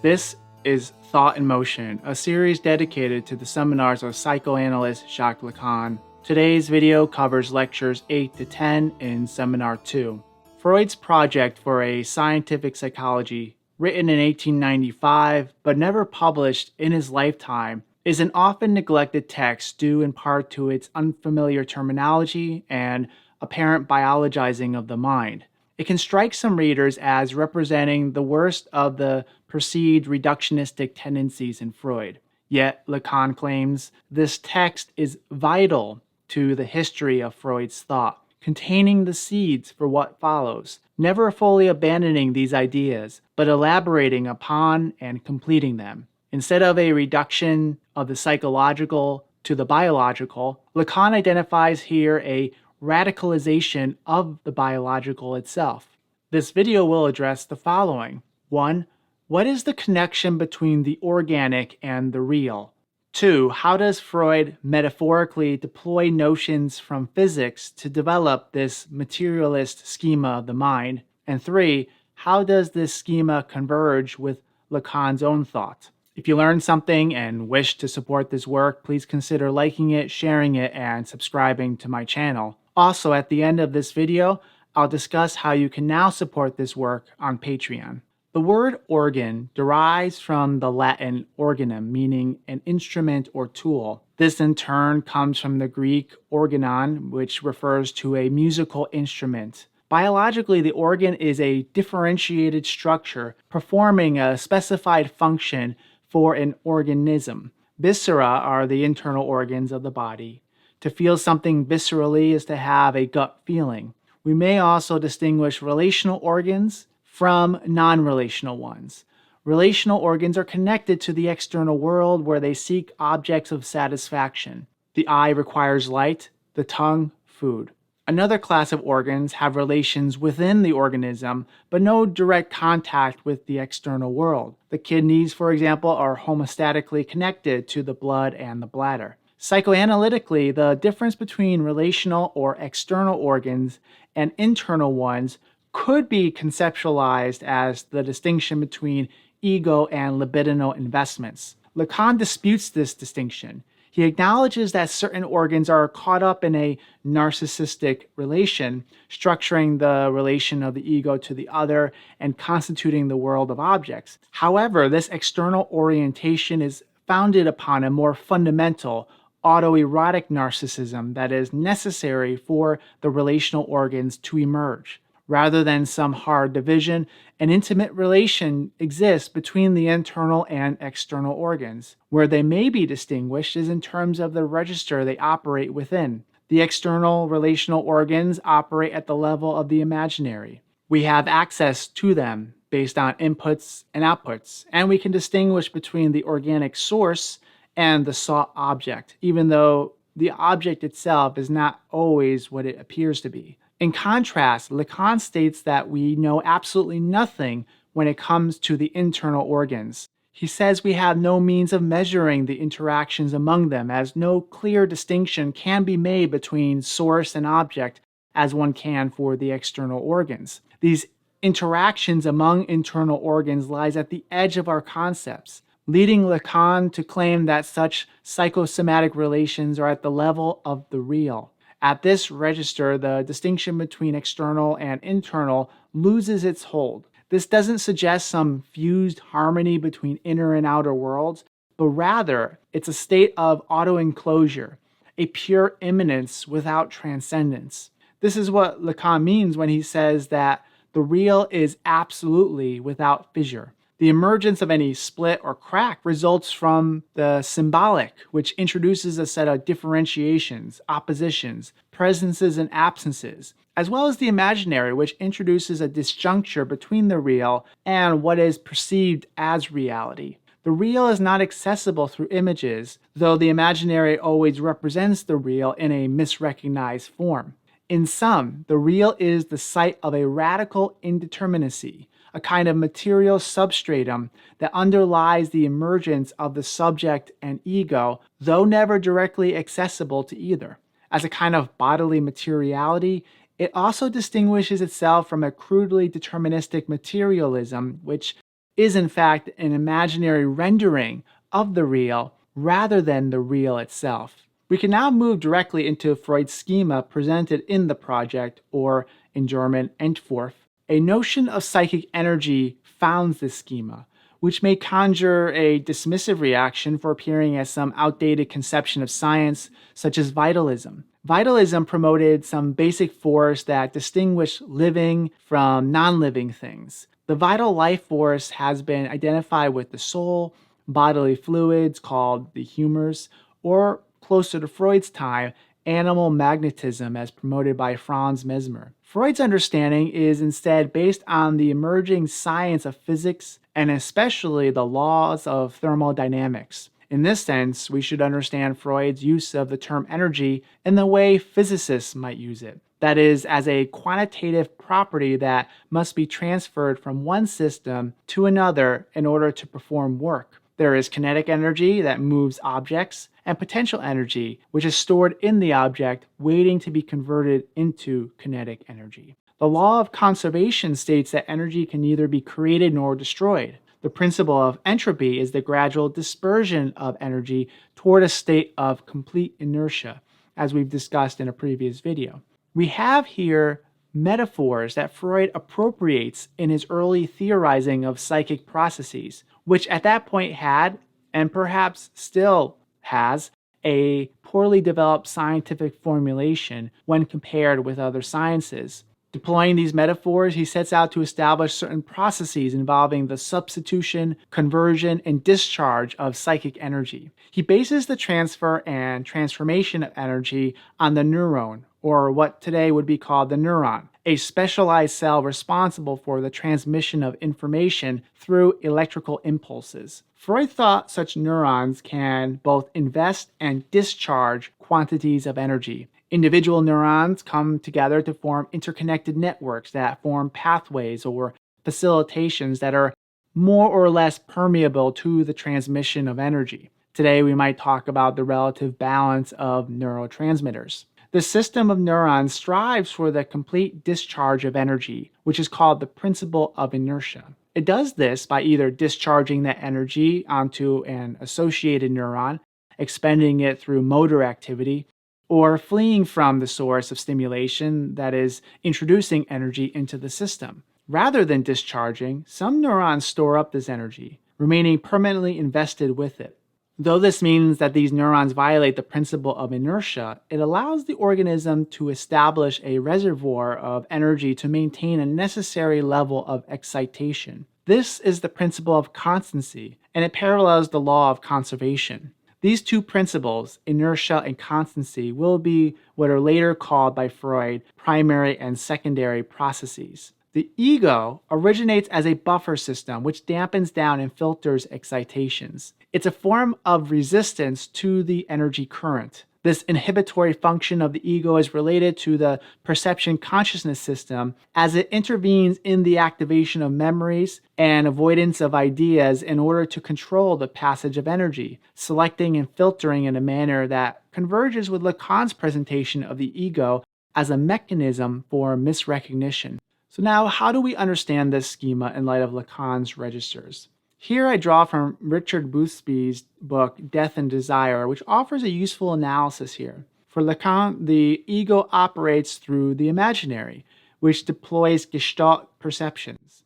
This is Thought in Motion, a series dedicated to the seminars of psychoanalyst Jacques Lacan. Today's video covers lectures 8 to 10 in Seminar 2. Freud's project for a scientific psychology, written in 1895 but never published in his lifetime, is an often neglected text due in part to its unfamiliar terminology and apparent biologizing of the mind. It can strike some readers as representing the worst of the perceived reductionistic tendencies in Freud. Yet, Lacan claims this text is vital to the history of Freud's thought, containing the seeds for what follows, never fully abandoning these ideas, but elaborating upon and completing them. Instead of a reduction of the psychological to the biological, Lacan identifies here a radicalization of the biological itself. This video will address the following. 1. What is the connection between the organic and the real? 2. How does Freud metaphorically deploy notions from physics to develop this materialist schema of the mind? And 3. How does this schema converge with Lacan's own thought? If you learned something and wish to support this work, please consider liking it, sharing it, and subscribing to my channel. Also, at the end of this video, I'll discuss how you can now support this work on Patreon. The word organ derives from the Latin organum, meaning an instrument or tool. This in turn comes from the Greek organon, which refers to a musical instrument. Biologically, the organ is a differentiated structure performing a specified function for an organism. Viscera are the internal organs of the body. To feel something viscerally is to have a gut feeling. We may also distinguish relational organs from non-relational ones. Relational organs are connected to the external world where they seek objects of satisfaction. The eye requires light, the tongue, food. Another class of organs have relations within the organism, but no direct contact with the external world. The kidneys, for example, are homeostatically connected to the blood and the bladder. Psychoanalytically, the difference between relational or external organs and internal ones could be conceptualized as the distinction between ego and libidinal investments. Lacan disputes this distinction. He acknowledges that certain organs are caught up in a narcissistic relation, structuring the relation of the ego to the other and constituting the world of objects. However, this external orientation is founded upon a more fundamental, autoerotic narcissism that is necessary for the relational organs to emerge. Rather than some hard division, an intimate relation exists between the internal and external organs. Where they may be distinguished is in terms of the register they operate within. The external relational organs operate at the level of the imaginary. We have access to them based on inputs and outputs, and we can distinguish between the organic source and the sought object, even though the object itself is not always what it appears to be. In contrast, Lacan states that we know absolutely nothing when it comes to the internal organs. He says we have no means of measuring the interactions among them, as no clear distinction can be made between source and object as one can for the external organs. These interactions among internal organs lies at the edge of our concepts, leading Lacan to claim that such psychosomatic relations are at the level of the real. At this register, the distinction between external and internal loses its hold. This doesn't suggest some fused harmony between inner and outer worlds, but rather it's a state of auto-enclosure, a pure immanence without transcendence. This is what Lacan means when he says that the real is absolutely without fissure. The emergence of any split or crack results from the symbolic, which introduces a set of differentiations, oppositions, presences and absences, as well as the imaginary, which introduces a disjuncture between the real and what is perceived as reality. The real is not accessible through images, though the imaginary always represents the real in a misrecognized form. In sum, the real is the site of a radical indeterminacy, a kind of material substratum that underlies the emergence of the subject and ego, though never directly accessible to either. As a kind of bodily materiality, it also distinguishes itself from a crudely deterministic materialism, which is in fact an imaginary rendering of the real rather than the real itself. We can now move directly into Freud's schema presented in the project, or in German, Entwurf. A notion of psychic energy founds this schema, which may conjure a dismissive reaction for appearing as some outdated conception of science, such as vitalism. Vitalism promoted some basic force that distinguished living from non-living things. The vital life force has been identified with the soul, bodily fluids called the humors, or closer to Freud's time, animal magnetism as promoted by Franz Mesmer. Freud's understanding is instead based on the emerging science of physics and especially the laws of thermodynamics. In this sense, we should understand Freud's use of the term energy in the way physicists might use it. That is, as a quantitative property that must be transferred from one system to another in order to perform work. There is kinetic energy that moves objects, and potential energy, which is stored in the object, waiting to be converted into kinetic energy. The law of conservation states that energy can neither be created nor destroyed. The principle of entropy is the gradual dispersion of energy toward a state of complete inertia, as we've discussed in a previous video. We have here metaphors that Freud appropriates in his early theorizing of psychic processes, which at that point had, and perhaps still has, a poorly developed scientific formulation when compared with other sciences. Deploying these metaphors, he sets out to establish certain processes involving the substitution, conversion, and discharge of psychic energy. He bases the transfer and transformation of energy on the neuron, or what today would be called the neuron, a specialized cell responsible for the transmission of information through electrical impulses. Freud thought such neurons can both invest and discharge quantities of energy. Individual neurons come together to form interconnected networks that form pathways or facilitations that are more or less permeable to the transmission of energy. Today, we might talk about the relative balance of neurotransmitters. The system of neurons strives for the complete discharge of energy, which is called the principle of inertia. It does this by either discharging that energy onto an associated neuron, expending it through motor activity, or fleeing from the source of stimulation, that is, introducing energy into the system. Rather than discharging, some neurons store up this energy, remaining permanently invested with it. Though this means that these neurons violate the principle of inertia, it allows the organism to establish a reservoir of energy to maintain a necessary level of excitation. This is the principle of constancy, and it parallels the law of conservation. These two principles, inertia and constancy, will be what are later called by Freud primary and secondary processes. The ego originates as a buffer system which dampens down and filters excitations. It's a form of resistance to the energy current. This inhibitory function of the ego is related to the perception consciousness system as it intervenes in the activation of memories and avoidance of ideas in order to control the passage of energy, selecting and filtering in a manner that converges with Lacan's presentation of the ego as a mechanism for misrecognition. So now, how do we understand this schema in light of Lacan's registers? Here I draw from Richard Boothby's book, Death and Desire, which offers a useful analysis here. For Lacan, the ego operates through the imaginary, which deploys gestalt perceptions.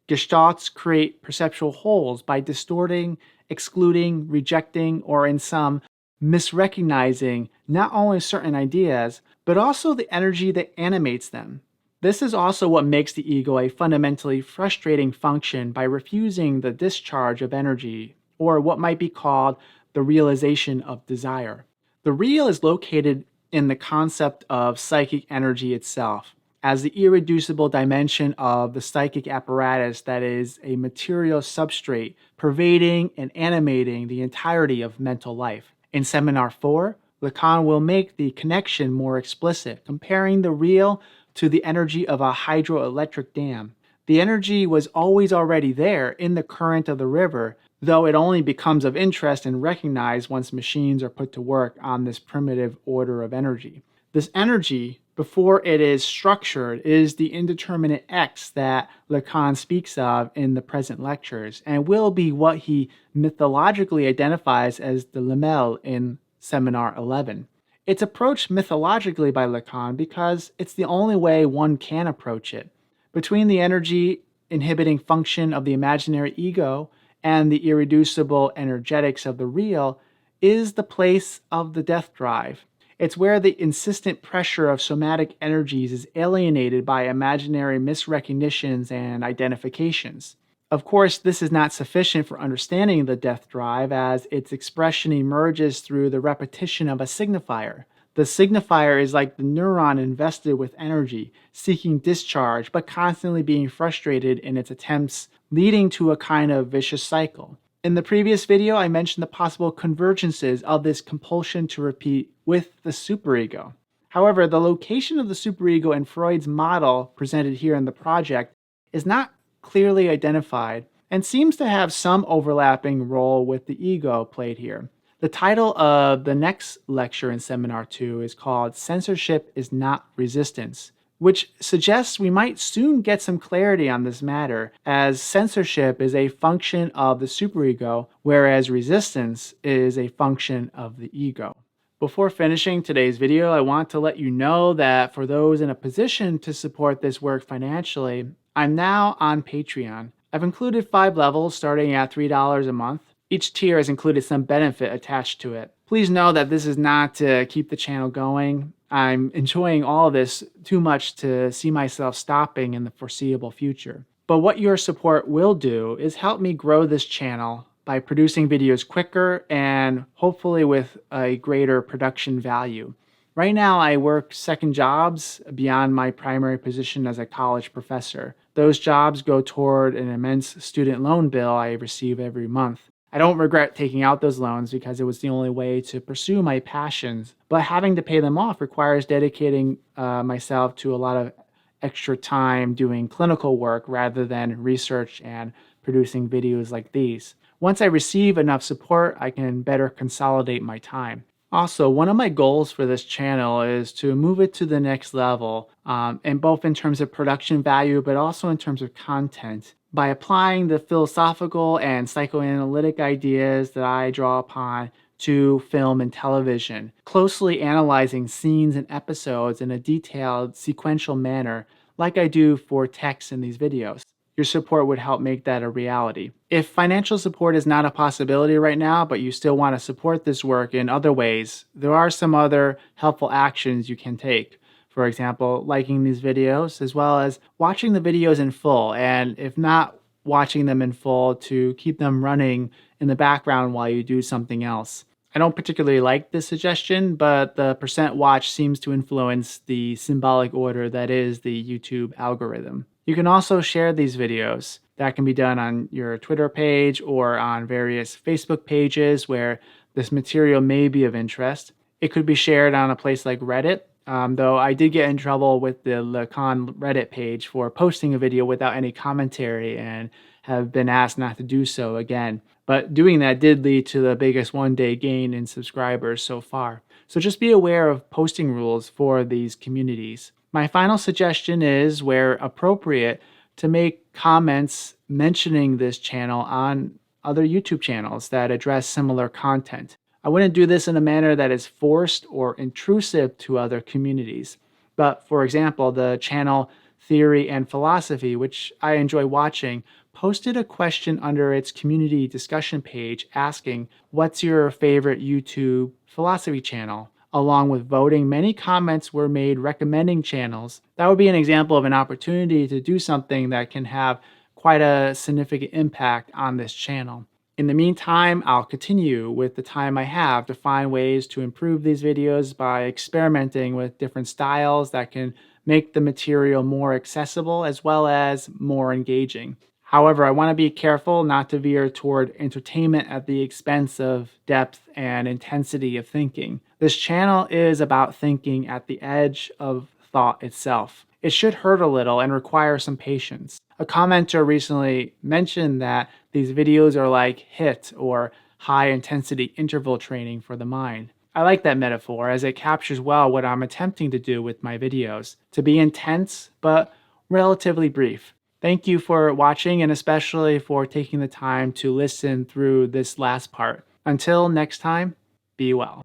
Gestalts create perceptual wholes by distorting, excluding, rejecting, or in some, misrecognizing not only certain ideas, but also the energy that animates them. This is also what makes the ego a fundamentally frustrating function by refusing the discharge of energy, or what might be called the realization of desire. The real is located in the concept of psychic energy itself, as the irreducible dimension of the psychic apparatus that is a material substrate pervading and animating the entirety of mental life. In Seminar 4, Lacan will make the connection more explicit, comparing the real to the energy of a hydroelectric dam. The energy was always already there in the current of the river, though it only becomes of interest and recognized once machines are put to work on this primitive order of energy. This energy, before it is structured is the indeterminate X that Lacan speaks of in the present lectures, and will be what he mythologically identifies as the Lamelle in Seminar 11. It's approached mythologically by Lacan because it's the only way one can approach it. Between the energy inhibiting function of the imaginary ego and the irreducible energetics of the real is the place of the death drive. It's where the insistent pressure of somatic energies is alienated by imaginary misrecognitions and identifications. Of course, this is not sufficient for understanding the death drive, as its expression emerges through the repetition of a signifier. The signifier is like the neuron invested with energy, seeking discharge, but constantly being frustrated in its attempts, leading to a kind of vicious cycle. In the previous video, I mentioned the possible convergences of this compulsion to repeat with the superego. However, the location of the superego in Freud's model, presented here in the project, is not clearly identified and seems to have some overlapping role with the ego played here. The title of the next lecture in Seminar 2 is called Censorship is Not Resistance, which suggests we might soon get some clarity on this matter, as censorship is a function of the superego, whereas resistance is a function of the ego. Before finishing today's video, I want to let you know that for those in a position to support this work financially, I'm now on Patreon. I've included 5 levels starting at $3 a month. Each tier has included some benefit attached to it. Please know that this is not to keep the channel going. I'm enjoying all of this too much to see myself stopping in the foreseeable future. But what your support will do is help me grow this channel by producing videos quicker and hopefully with a greater production value. Right now, I work second jobs beyond my primary position as a college professor. Those jobs go toward an immense student loan bill I receive every month. I don't regret taking out those loans because it was the only way to pursue my passions, but having to pay them off requires dedicating myself to a lot of extra time doing clinical work rather than research and producing videos like these. Once I receive enough support, I can better consolidate my time. Also, one of my goals for this channel is to move it to the next level, and both in terms of production value, but also in terms of content, by applying the philosophical and psychoanalytic ideas that I draw upon to film and television, closely analyzing scenes and episodes in a detailed, sequential manner, like I do for text in these videos. Your support would help make that a reality. If financial support is not a possibility right now, but you still want to support this work in other ways, there are some other helpful actions you can take. For example, liking these videos, as well as watching the videos in full, and if not watching them in full, to keep them running in the background while you do something else. I don't particularly like this suggestion, but the percent watch seems to influence the symbolic order that is the YouTube algorithm. You can also share these videos. That can be done on your Twitter page or on various Facebook pages where this material may be of interest. It could be shared on a place like Reddit, though I did get in trouble with the Lacan Reddit page for posting a video without any commentary and have been asked not to do so again. But doing that did lead to the biggest one-day gain in subscribers so far. So just be aware of posting rules for these communities. My final suggestion is, where appropriate, to make comments mentioning this channel on other YouTube channels that address similar content. I wouldn't do this in a manner that is forced or intrusive to other communities. But for example, the channel Theory and Philosophy, which I enjoy watching, posted a question under its community discussion page asking, "What's your favorite YouTube philosophy channel?" Along with voting, many comments were made recommending channels. That would be an example of an opportunity to do something that can have quite a significant impact on this channel. In the meantime, I'll continue with the time I have to find ways to improve these videos by experimenting with different styles that can make the material more accessible as well as more engaging. However, I want to be careful not to veer toward entertainment at the expense of depth and intensity of thinking. This channel is about thinking at the edge of thought itself. It should hurt a little and require some patience. A commenter recently mentioned that these videos are like HIIT, or high intensity interval training for the mind. I like that metaphor as it captures well what I'm attempting to do with my videos, to be intense but relatively brief. Thank you for watching and especially for taking the time to listen through this last part. Until next time, be well.